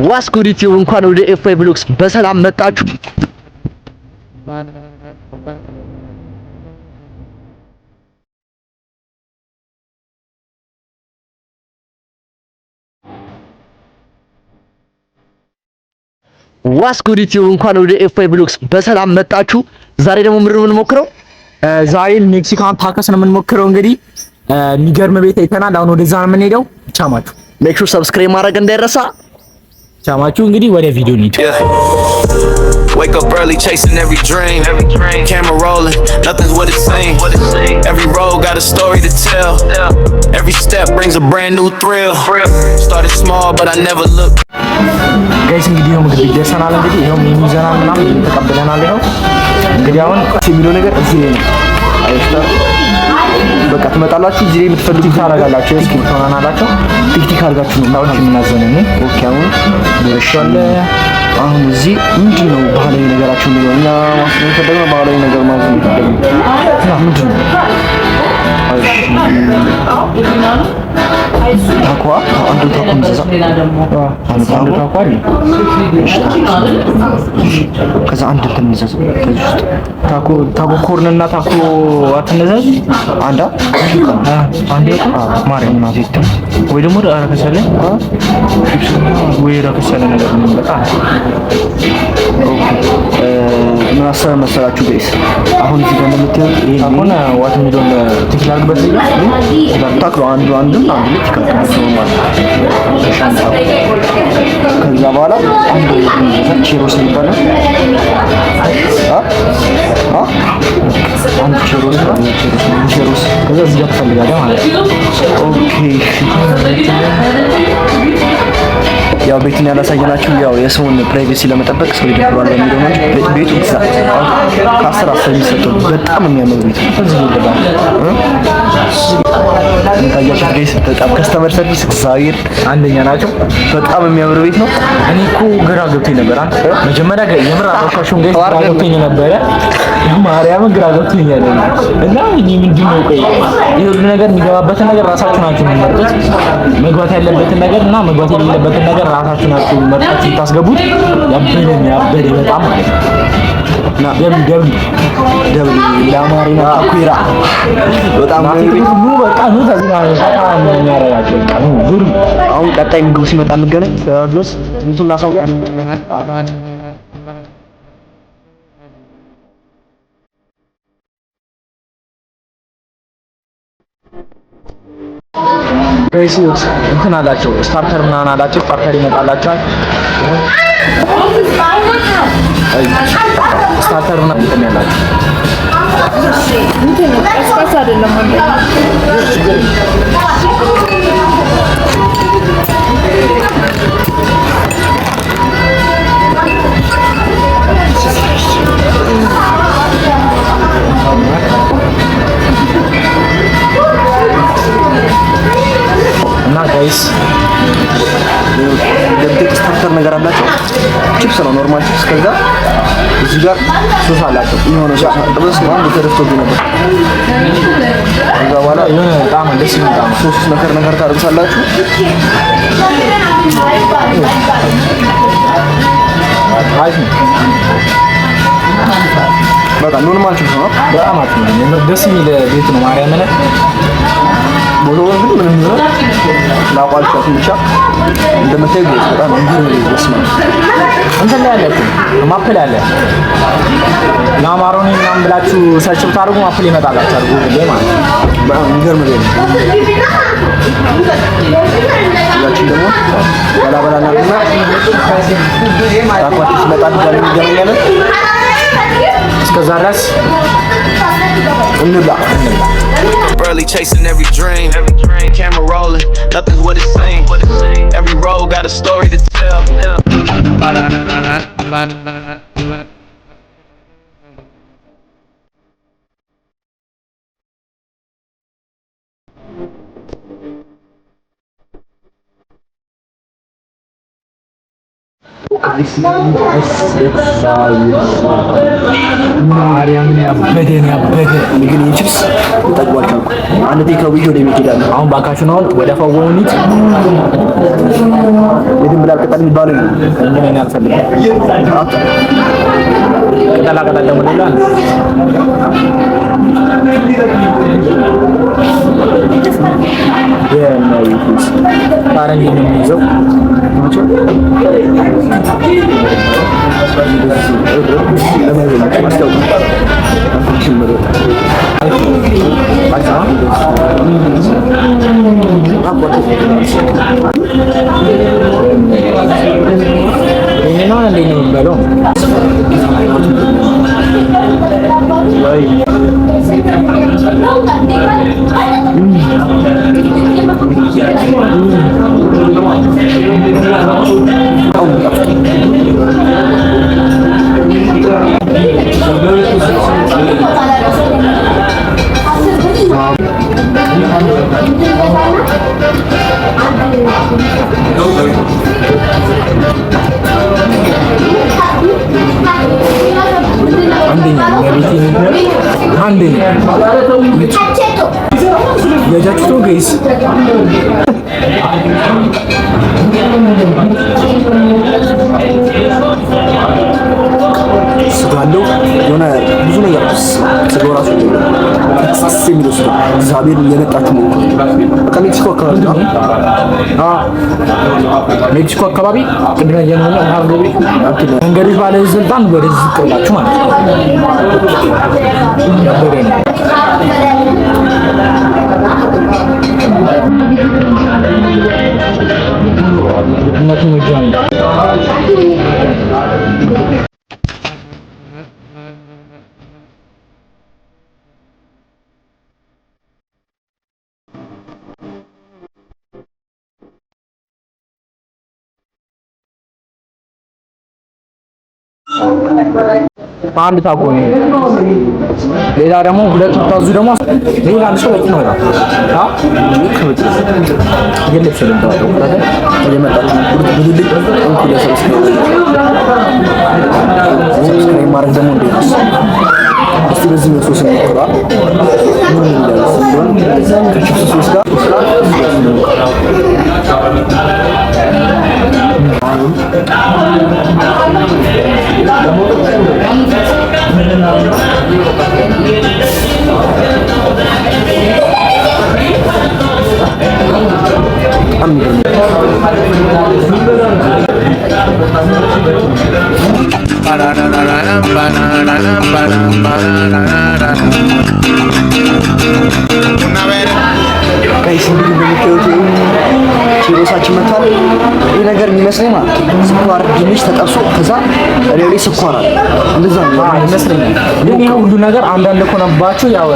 ዋስኩሪቲ እንኳን ወደ ኤፍአይ ብሎግስ በሰላም መጣችሁ። ዋስኩሪቲ እንኳን ወደ ኤፍአይ ብሎግስ በሰላም መጣችሁ። ዛሬ ደግሞ ምንድን ነው የምንሞክረው? ዛሬ ሜክሲካን ታኮስ ነው የምንሞክረው። እንግዲህ የሚገርም ቤት አይተናል። አሁን ወደዛ ነው የምንሄደው። ቻማችሁ ሜክ ሹር ሰብስክራይብ ማድረግ እንዳይረሳ። ቻማችሁ እንግዲህ ወደ ቪዲዮ እንሂድ። Wake up early, chasing every dream. Camera rolling, nothing's what it seems. Every road got a story to tell. Every step brings a brand new thrill. Started small, but I never looked. ጋይስ እንግዲህ ነው ምግብ ይደርሰናል። እንግዲህ ይሄው ምን ይዘናል ምናምን ተቀበለናል። ይሄው እንግዲህ አሁን የሚለው ነገር እዚህ ነው። አይፍታ በቃ ትመጣላችሁ። እዚህ የምትፈልጉት ታረጋላችሁ። እስኪ ተናናላችሁ ቲክቲክ አድርጋችሁ ነው ታውቂ የምናዘነው ነው። ኦኬ አሁን ደርሻለ። አሁን እዚህ ምንድነው ባህላዊ ነገራችሁ ነው? እና ማስነው ተደረገ ባህላዊ ነገር ማለት ነው። ምንድነው? ታኳ አንዱ ታኳ ምዘዛ አንዱ ታኳ ከዛ አንድ ተንዘዝ ከዚህ ውስጥ ታኮ ኮርንና ታኮ አትነዘዝ አንዳ አንዴ ማርያም ናት ይተም ወይ ደግሞ ረከሰለ ወይ ረከሰለ ነገር ነው። በጣም ኦኬ ምን አሰረ መሰላችሁ ጋይስ? አሁን እዚህ ጋር እንደምታዩት ይሄ አሁን ዋት ሚሊዮን ትክላል በዚህ ታክሎ አንዱ ልክ ይከካቸው ማለት ነው። ከዛ በኋላ አንዱ ቼሮስ ይባላል። አንዱ ቼሮስ ከዛ እዚህ ጋር ትፈልጋለህ ማለት ነው። ኦኬ ያው ቤቱን ያላሳየናችሁ ያው የሰውን ፕራይቬሲ ለመጠበቅ ሰው ይደብራል በሚለው ነው እንጂ ቤቱ ከ10 የሚሰጠው በጣም የሚያምር ቤት ነው። እዚህ ይደባል ታያችሁ ጋይስ፣ በጣም ከስተመር ሰርቪስ እግዚአብሔር አንደኛ ናቸው። በጣም የሚያምር ቤት ነው። እኔ እኮ ግራ ገብቶኝ ነበር። አንተ መጀመሪያ የምር አራሻሹን ጋይስ ግራ ገብቶኝ ነበር። ማርያም ግራ ገብቶኝ ያለው እና እኔ ምንድነው ቆይ ይሄ ሁሉ ነገር የሚገባበትን ነገር ራሳችሁ ናችሁ የምትመርጡት። መግባት ያለበትን ነገር እና መግባት የሌለበትን ነገር ራሳችሁ ናችሁ መርጣችሁ ታስገቡት። ያበደ በጣም ማለት ነው። እና ደብል ለአማሪና አኩራ በጣም ነው። በቃ ነው ታዝና ነው የሚያረጋቸው። አሁን ቀጣይ ምግብ ሲመጣ እንገናኝ። ድረስ እንቱና ሰው ጋር ጋይስ እንትን አላቸው ስታርተር ምናምን አላቸው። ስታርተር ይመጣላቸዋል። ስታርተር ምናምን እንትን ያላቸው እንትን ነው። ቀስቀስ አይደለም ማለት እና ጋይስ ለብቴክ ስታርተር ነገር አላቸው። ቺፕስ ነው ኖርማል ቺፕስ። ከዛ እዚህ ጋር ሶስ አላቸው። የሆነ ሶስ ጥብስ ነው አንዱ ተደፍቶብኝ ነበር። ከዛ በኋላ የሆነ በጣም ደስ የሚል ጣም ሶስ ነገር ታደርጉታላችሁ። አይስ በቃ ኖርማል ቺፕስ ነው። በጣም አሪፍ ነው። ደስ የሚል ቤት ነው። ማርያም ነው ቦሎ ግን ምንም ነው ላቋልቻት ብቻ እንደምታይ ቤት በጣም እንግዲህ ነው። እንትን ላይ አለ ማፕል አለ ናማሮኒ ምናምን ብላችሁ ሰርች ብታደርጉ ማፕል ይመጣላችኋል። ጉግል ማለት ነው። በጣም እንገርም ነው። ያቺ ደግሞ ባላባላና ታቋት ስለጣት ጋር ይገናኛል። እስከዛ ድረስ እንብላ Early chasing every dream. Camera rolling, nothing's what it seems. Every road got a story to tell. ማርያምን ያበደ ግን የቺፕስ ተጠቅሟቸው አንድ ቴካው ቪዲዮ ላይ ይሄዳል። አሁን ባካችሁ ነው ወደ ፈወውኒት የድም ብላ ቅጠል የሚባለው እንግዲህ እኔ አልፈልግም። ቅጠላ ደግሞ ሌላ የማይኩስ ታረንግ ነው የሚይዘው የጃችቶ ጋይስ ስጋለው የሆነ ብዙ ነገር ስጋው ራሱ የሚለው ስጋ እግዚአብሔር እየመጣችሁ ነው። በቃ ሜክሲኮ አካባቢ ቅድመ የነኛ ማብረቢ መንገዶች ባለስልጣን ወደዚህ ቅርባችሁ ማለት ነው። ያበሬ ነው እናቱ ወጃን አንድ ታኮ ነው። ሌላ ደግሞ ሁለት ታዙ ደግሞ ሌላ አንድ ሰው ነው ነው የለሽ ነው የመጣው ብዙልኝ እንኩ ለሰብስክራይብ ማድረግ ደግሞ እንዴት ነው? እስቲ በዚህ ነው ሶስት ነው ምን ይላል ከቺፕስ ጋር ቺሮሳችን መጥቷል። ይሄ ነገር የሚመስለኝ ማለት ስኳር ድንች ተጠብሶ ከዛ ሬሌ ስኳር አለ እንደዛ ነው ይመስለኛል። ግን ይሄ ሁሉ ነገር አንዳንድ ኮነባችሁ ያው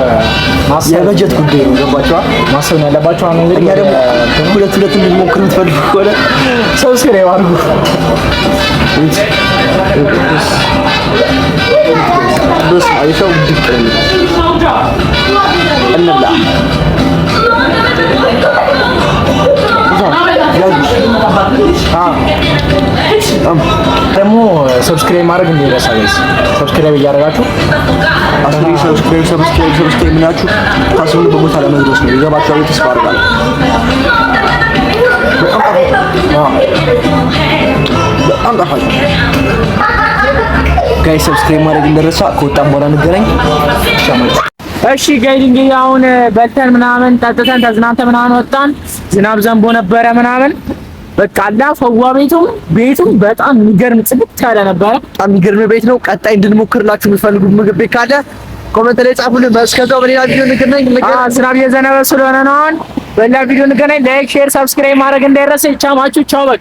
የበጀት ጉዳይ ነው። ገባችኋ? ማሰብ ያለባችሁ አሁን እንግዲህ እኛ ደግሞ ሁለት እንድንሞክር የምትፈልጉ ከሆነ ሰብስክራይብ አድርጉ። በስ አይሻው ድቅ እንብላ ደግሞ ሰብስክራይብ ማድረግ እንደረሳ ጋይስ ሰብስክራይብ እያደረጋችሁ ሰብስክራይብ ምናችሁ ታስቡን በቦታ ለመድረስ ነው። ይገባችኋል? ተስፋ አደርጋለሁ። በጣም ጣፋጭ ጋይስ ሰብስክራይብ ማድረግ እንደረሳ። ከወጣን በኋላ እንገናኝ። እሺ ጋይስ እንግዲህ አሁን በልተን ምናምን ጠጥተን ተዝናንተን ምናምን ወጣን። ዝናብ ዘንቦ ነበረ ምናምን በቃ አላ ፈዋ ቤቱም በጣም የሚገርም ጽድት ያለ ነበረ። በጣም የሚገርም ቤት ነው። ቀጣይ እንድንሞክርላችሁ የምትፈልጉ ምግብ ቤት ካለ ኮሜንት ላይ ጻፉልን። እስከዛው በሌላ ቪዲዮ እንገናኝ። ዝናብ እየዘነበ ስለሆነ ነው። አሁን በሌላ ቪዲዮ እንገናኝ። ላይክ፣ ሼር፣ ሰብስክራይብ ማድረግ እንዳይረሳ። ቻው በቃ